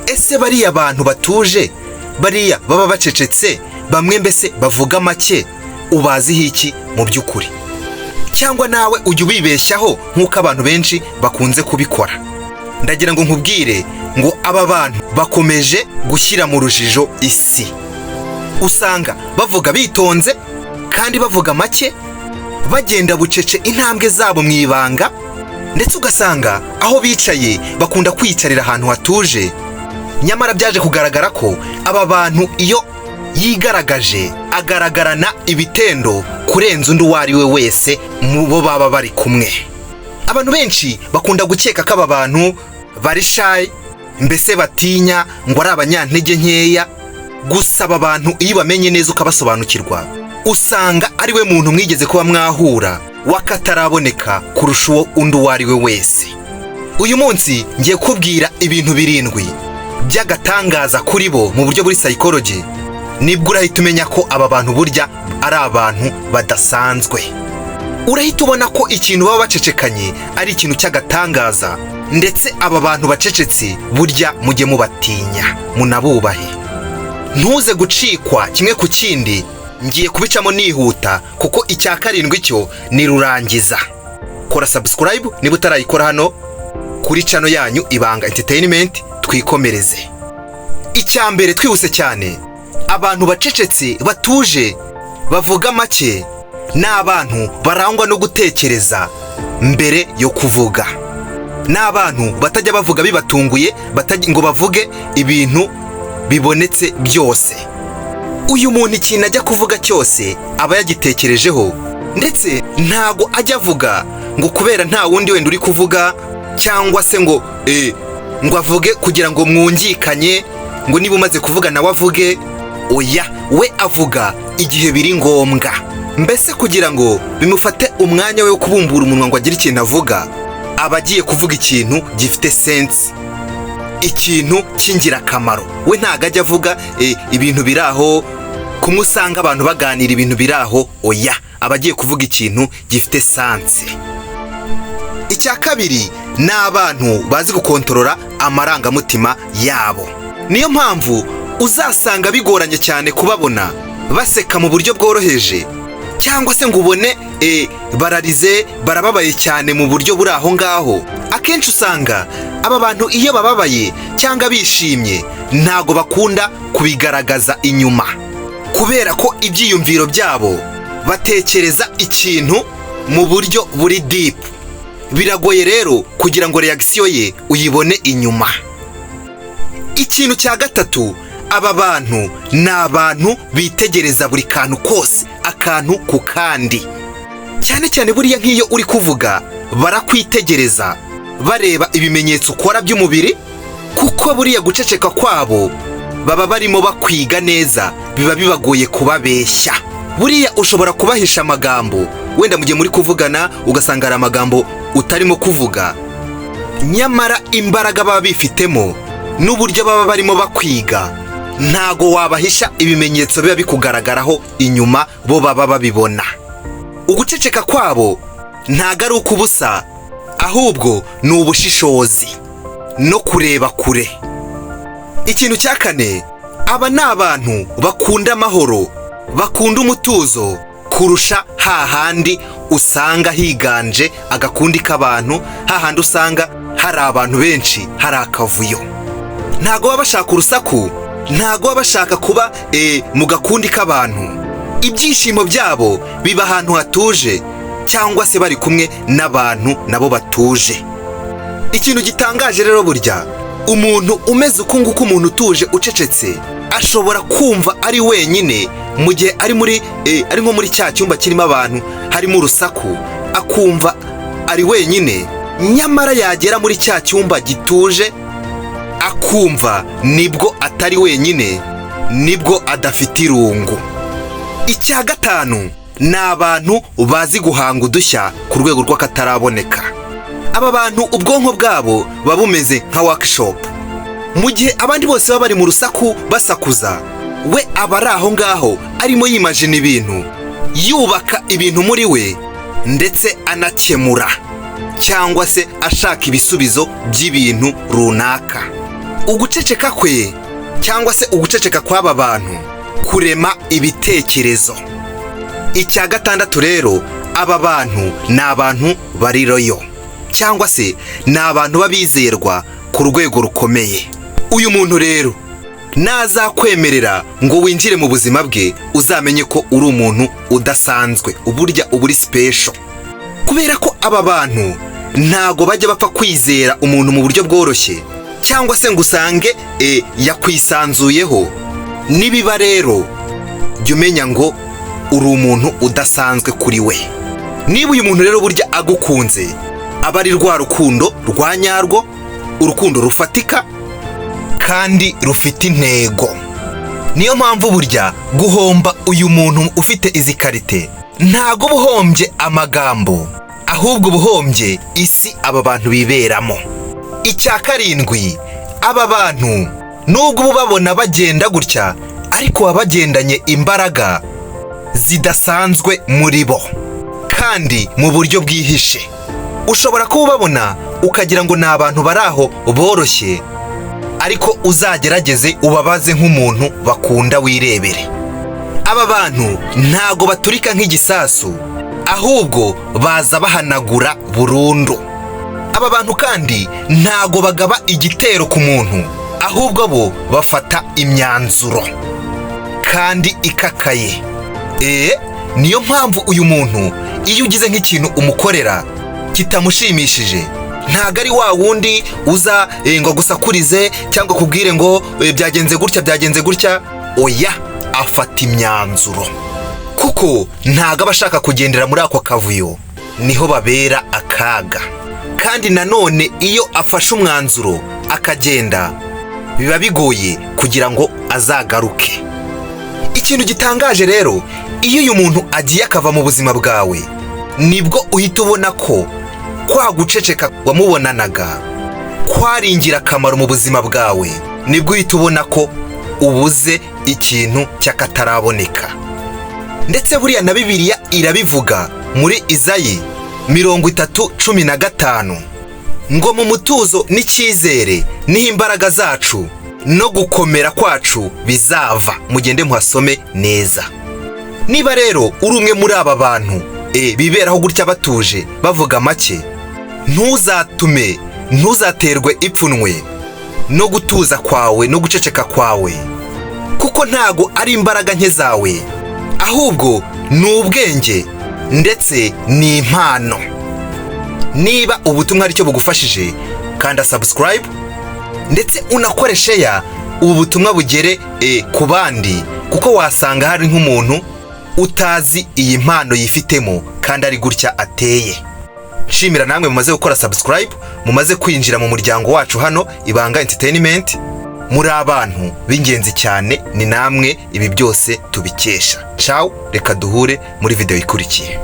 ese bariya abantu batuje, bariya baba bacecetse, bamwe mbese bavuga make, ubaziho iki mu by'ukuri? Cyangwa nawe ujya ubibeshyaho nk'uko abantu benshi bakunze kubikora? Ndagira ngo nkubwire ngo aba bantu bakomeje gushyira mu rujijo isi. Usanga bavuga bitonze kandi bavuga make, bagenda bucece intambwe zabo mu ibanga, ndetse ugasanga aho bicaye bakunda kwiyicarira ahantu hatuje. Nyamara byaje kugaragara ko aba bantu iyo yigaragaje agaragarana ibitendo kurenza undi uwo ari we wese mu bo baba bari kumwe. Abantu benshi bakunda gukeka ko aba bantu bari shy, mbese batinya, ngo ari abanyantege nkeya. Gusa aba bantu iyo bamenye neza ukabasobanukirwa, usanga ari we muntu mwigeze kuba mwahura wakataraboneka kurusha uwo undi uwo ari we wese. Uyu munsi ngiye kubwira ibintu 7 by'agatangaza kuri bo mu buryo buri psychology. Nibwo urahita umenya ko aba bantu burya ari abantu badasanzwe. Urahita ubona ko ikintu baba bacecekanye ari ikintu cy'agatangaza, ndetse aba bantu bacecetse burya mujye mubatinya, munabubahe. Ntuze gucikwa kimwe ku kindi, ngiye kubicamo nihuta kuko icya 7 cyo ni rurangiza. Kora subscribe niba utarayikora hano kuri channel yanyu Ibanga Entertainment. Twikomereze. Icya mbere twihuse cyane, abantu bacecetse batuje bavuga make ni abantu barangwa no gutekereza mbere yo kuvuga. Ni abantu batajya bavuga bibatunguye, ngo bavuge ibintu bibonetse byose. Uyu muntu ikintu ajya kuvuga cyose aba yagitekerejeho, ndetse ntago ajya avuga ngo kubera nta wundi wenda uri kuvuga, cyangwa se ngo avuge kugira ngo mwungikanye, ngo niba umaze kuvuga nawe avuge. Oya, we avuga igihe biri ngombwa, mbese kugira ngo bimufate umwanya we wo kubumbura umunwa ngo agire ikintu avuga. Aba agiye kuvuga ikintu gifite sense, ikintu cy'ingirakamaro. We ntago ajya avuga ibintu biraho, kumusanga abantu baganira ibintu biraho. Oya, aba agiye kuvuga ikintu gifite sense. Icya 2 ni abantu bazi gukontorora amarangamutima yabo. Niyo mpamvu uzasanga bigoranye cyane kubabona baseka mu buryo bworoheje, cyangwa se ngo ubone bararize, barababaye cyane mu buryo buri aho ngaho. Akenshi usanga aba bantu iyo bababaye cyangwa bishimye ntago bakunda kubigaragaza inyuma, kubera ko ibyiyumviro byabo batekereza ikintu mu buryo buri deep. Biragoye rero kugira ngo reaction ye uyibone inyuma. Ikintu cya 3, aba bantu ni abantu bitegereza buri kantu kose, akantu ku kandi. Cyane cyane buriya nk'iyo uri kuvuga barakwitegereza, bareba ibimenyetso ukora by'umubiri, kuko buriya guceceka kwabo baba barimo bakwiga neza, biba bibagoye kubabeshya. Buriya ushobora kubahisha amagambo, wenda mugiye muri kuvugana ugasanga ari amagambo utarimo kuvuga, nyamara imbaraga baba bifitemo n'uburyo baba barimo bakwiga, ntago wabahisha ibimenyetso biba bikugaragaraho inyuma, bo baba babibona. Uguceceka kwabo ntago ari ukubusa, ahubwo ni ubushishozi no kureba kure. Ikintu cya 4, aba ni abantu bakunda amahoro, bakunda umutuzo kurusha hahandi usanga higanje agakundi k'abantu, hahandi usanga hari abantu benshi, hari akavuyo. Ntago baba bashaka urusaku, ntago baba bashaka kuba mu gakundi k'abantu. Ibyishimo byabo biba ahantu hatuje, cyangwa se bari kumwe n'abantu nabo batuje. Ikintu gitangaje rero, burya umuntu umeze uku nguku, umuntu utuje ucecetse, ashobora kumva ari wenyine mu gihe ari nko muri cya cyumba kirimo abantu, harimo urusaku, akumva ari wenyine. Nyamara yagera muri cya cyumba gituje akumva nibwo atari wenyine, nibwo adafite irungu. Icya 5 ni abantu bazi guhanga udushya ku rwego rw'akataraboneka. Aba bantu ubwonko bwabo baba bumeze nka workshop. Mu gihe abandi bose baba bari mu rusaku basakuza, we aba ari aho ngaho arimo yimagine ibintu, yubaka ibintu muri we, ndetse anakemura cyangwa se ashaka ibisubizo by'ibintu runaka. uguceceka kwe cyangwa se uguceceka kw'aba bantu kurema ibitekerezo. Icya gatandatu rero, aba bantu ni abantu bari royo cyangwa se ni abantu b'abizerwa ku rwego rukomeye. Uyu muntu rero nazakwemerera ngo winjire mu buzima bwe, uzamenye ko uri umuntu udasanzwe, uburya uburi special, kubera ko aba bantu ntago bajya bapfa kwizera umuntu mu buryo bworoshye cyangwa se ngo usange yakwisanzuyeho. Nibiba rero jya umenya ngo uri umuntu udasanzwe kuri we. Niba uyu muntu rero burya agukunze, aba ari rwa rukundo rwa nyarwo, urukundo rufatika kandi rufite intego. Niyo mpamvu burya guhomba uyu muntu ufite izi karite ntago buhombye amagambo, ahubwo buhombye isi aba bantu biberamo. Icya karindwi, aba bantu nubwo ubabona bagenda gutya, ariko baba bagendanye imbaraga zidasanzwe muri bo kandi mu buryo bwihishe. Ushobora kuba ubabona ukagira ngo ni abantu bari aho boroshye, ariko uzagerageze ubabaze nk'umuntu bakunda wirebere. Aba bantu ntago baturika nk'igisasu, ahubwo baza bahanagura burundu. Aba bantu kandi ntago bagaba igitero ku muntu, ahubwo bo bafata imyanzuro kandi ikakaye. Niyo mpamvu uyu muntu iyo ugize nk'ikintu umukorera kitamushimishije, ntago ari wa wundi uza ngo gusakurize cyangwa kubwire ngo byagenze gutya. Oya, afata imyanzuro, kuko ntago aba ashaka kugendera muri ako kavuyo, niho babera akaga. Kandi nanone iyo afashe umwanzuro akagenda, biba bigoye kugira ngo azagaruke. Ikintu gitangaje rero, iyo uyu muntu agiye akava mu buzima bwawe, nibwo uhita ubona ko kwa guceceka wamubonanaga kwari ingirakamaro mu buzima bwawe. Nibwo uhita ubona ko ubuze ikintu cy'akataraboneka. Ndetse buriya na Bibiliya irabivuga muri Izayi 30:15 ngo mu mutuzo n'icyizere niho imbaraga zacu no gukomera kwacu bizava. Mugende muhasome neza. Niba rero uri umwe muri aba bantu biberaho gutya batuje bavuga make, ntuzaterwe ipfunwe no gutuza kwawe no guceceka kwawe, kuko ntago ari imbaraga nke zawe, ahubwo ni ubwenge ndetse ni impano. Niba ubutumwa aricyo bugufashije, kanda subscribe ndetse unakore share, ubu butumwa bugere ku bandi, kuko wasanga hari nk'umuntu utazi iyi mpano yifitemo kandi ari gutya ateye. Nshimira namwe mumaze gukora subscribe, mumaze kwinjira mu muryango wacu hano Ibanga Entertainment. Muri abantu b'ingenzi cyane, ni namwe ibi byose tubikesha. Ciao, reka duhure muri video ikurikiye.